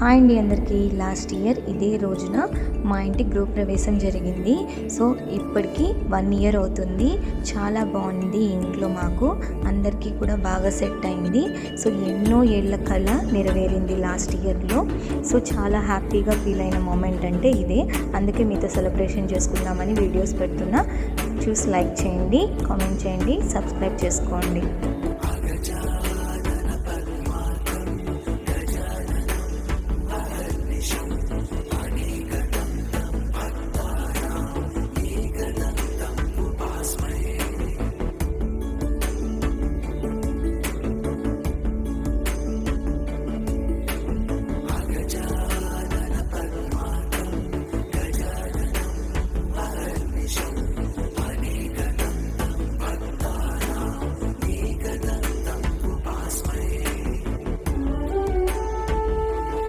Hi అండి అందరికీ. Last year ఇదే రోజున మా ఇంటి గృహ ప్రవేశం జరిగింది. సో ఇప్పటికి 1 ఇయర్ అవుతుంది. చాలా బాగుంది ఇంట్లో, మాకు అందరికీ కూడా బాగా సెట్ అయింది. సో ఎన్నో ఏళ్ల కళ నెరవేరింది లాస్ట్ ఇయర్లో. సో చాలా హ్యాపీగా ఫీల్ అయిన మూమెంట్ అంటే ఇదే. అందుకే మీతో సెలబ్రేషన్ చేసుకుందామని వీడియోస్ పెడుతున్నా. చూసి లైక్ చేయండి, కామెంట్ చేయండి, సబ్స్క్రైబ్ చేసుకోండి.